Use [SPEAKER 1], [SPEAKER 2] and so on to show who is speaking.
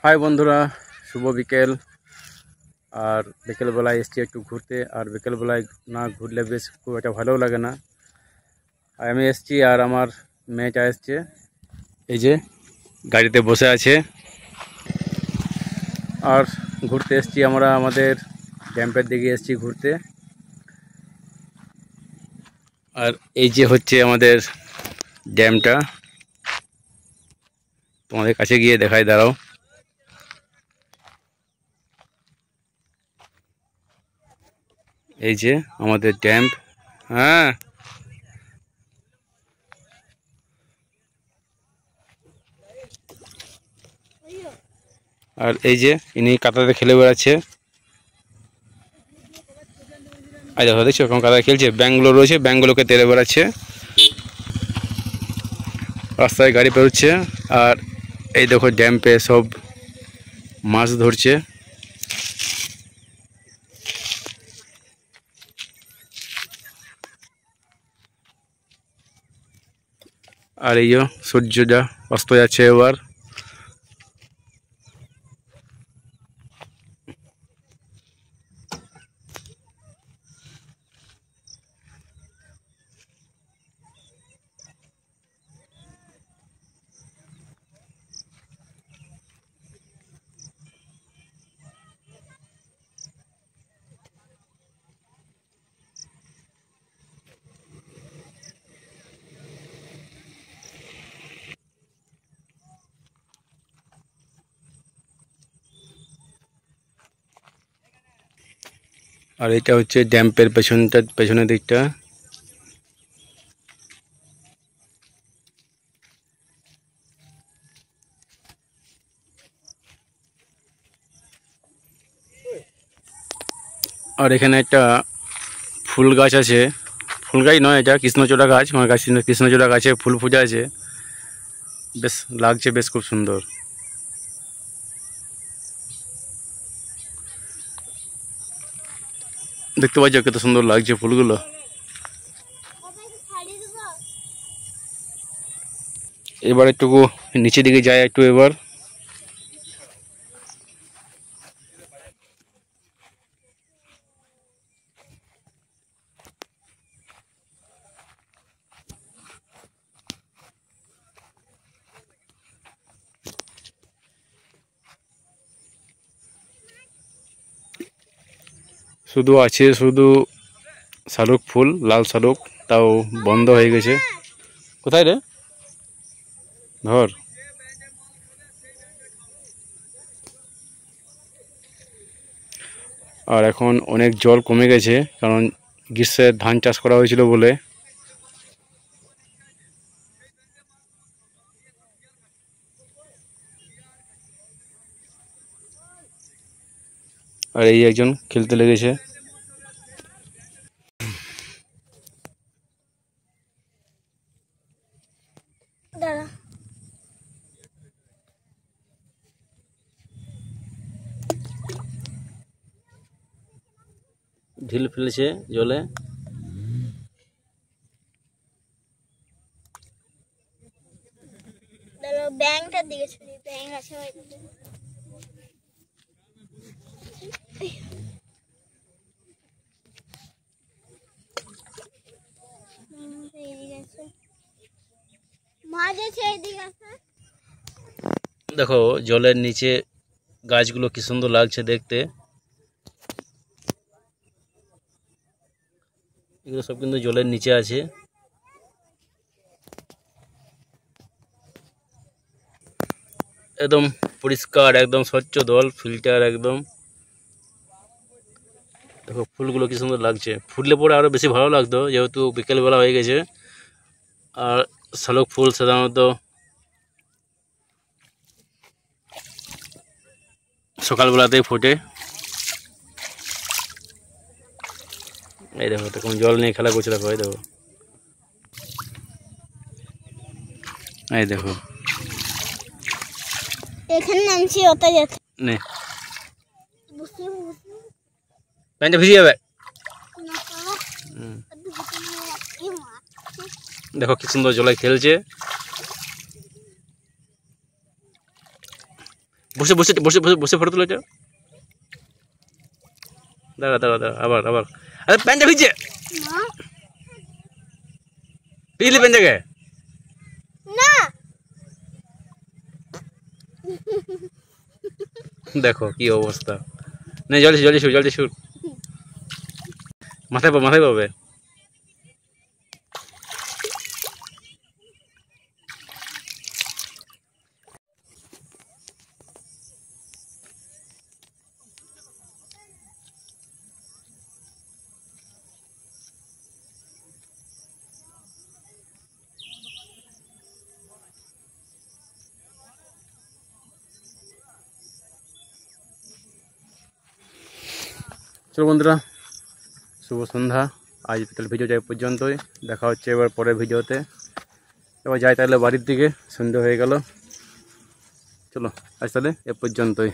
[SPEAKER 1] High বন্ধুরা, শুভ বিকেল। আর বিকেলবেলায় এসছি একটু ঘুরতে। আর বিকেলবেলায় না ঘুরলে বেশ খুব একটা ভালোও লাগে না। আর আমি এসছি আর আমার মেয়েটা এসছে, এই যে গাড়িতে বসে আছে। আর ঘুরতে এসছি আমরা, আমাদের ড্যাম্পের দিকে এসছি ঘুরতে। আর এই যে হচ্ছে আমাদের ড্যামটা, তোমাদের কাছে গিয়ে দেখাই, দাঁড়াও। এই যে আমাদের ড্যাম্প। হ্যাঁ, আর এই যে ইনি কাতাতে খেলে বেড়াচ্ছে। আর দেখো, দেখছো এখন কাতায় খেলছে। ব্যাঙ্গলো রয়েছে, ব্যাঙ্গলোকে তেড়ে বেড়াচ্ছে। রাস্তায় গাড়ি পেরোচ্ছে। আর এই দেখো ড্যাম্পে সব মাছ ধরছে। আর এই যে সূর্যটা অস্ত যাচ্ছে এবার। আর এটা হচ্ছে ড্যাম্পের পেছনের দিকটা। আর এখানে একটা ফুল গাছ আছে। ফুল গাছ নয়, এটা কৃষ্ণচূড়া গাছ। আমার গাছ কৃষ্ণচূড়া গাছে ফুল ফুটে আছে, বেশ লাগছে, বেশ খুব সুন্দর। দেখতে পাচ্ছ কত সুন্দর লাগছে ফুলগুলো। এবার একটু নিচের দিকে যায় একটু এবার। শুধু আছে শুধু শালুক ফুল, লাল শালুক, তাও বন্ধ হয়ে গেছে। কোথায় রে? ধর। আর এখন অনেক জল কমে গেছে, কারণ গ্রীষ্মের ধান চাষ করা হয়েছিল বলে। আর এই একজন খেলতে লেগেছে। ঢিল ফেলেছে জলে।
[SPEAKER 2] ব্যাংকটার দিকে ছড়ি, ব্যাংক আছে মাছ আছে এইদিকে আছে।
[SPEAKER 1] দেখো জলের নিচে গাছগুলো কি সুন্দর লাগছে দেখতে। এগুলো সব কিন্তু জলের নিচে আছে। একদম পরিষ্কার, একদম স্বচ্ছ জল, ফিল্টার একদম। দেখো ফুলগুলো কি সুন্দর লাগছে। ফুটলে পরে আরো বেশি ভালো লাগতো, যেহেতু বিকেলবেলা হয়ে গেছে। আর শালুক ফুল সাধারণত সকালবেলাতেই ফোটে। এই দেখো তখন জল নিয়ে খেলা করছে, দেখো এই দেখো, এই দেখো
[SPEAKER 2] এখানে নামছি, ওটা যাচ্ছে।
[SPEAKER 1] নে প্যান্টটা ভিজে যাবে। দেখো কি সুন্দর জলে খেলছে। বসে বসে বসে বসে বসে ফটো তুলেছ। দাঁড়া দাঁড়া দাঁড়া, আবার আবার। আরে প্যান্টটা ভিজে,
[SPEAKER 2] না
[SPEAKER 1] ভিজলি প্যান্টটাকে।
[SPEAKER 2] না
[SPEAKER 1] দেখো কি অবস্থা। নে জলদি জলদি শুট, জলদি শুট। মাথায় মাথায় পাবে। চলো বন্ধুরা, শুভ সন্ধ্যা। আজ তাহলে ভিডিও যাই পর্যন্তই, দেখা হচ্ছে এবার পরের ভিডিওতে। এবার যাই তাহলে বাড়ির দিকে, সন্ধ্যা হয়ে গেল। চলো আজ তাহলে এ পর্যন্তই।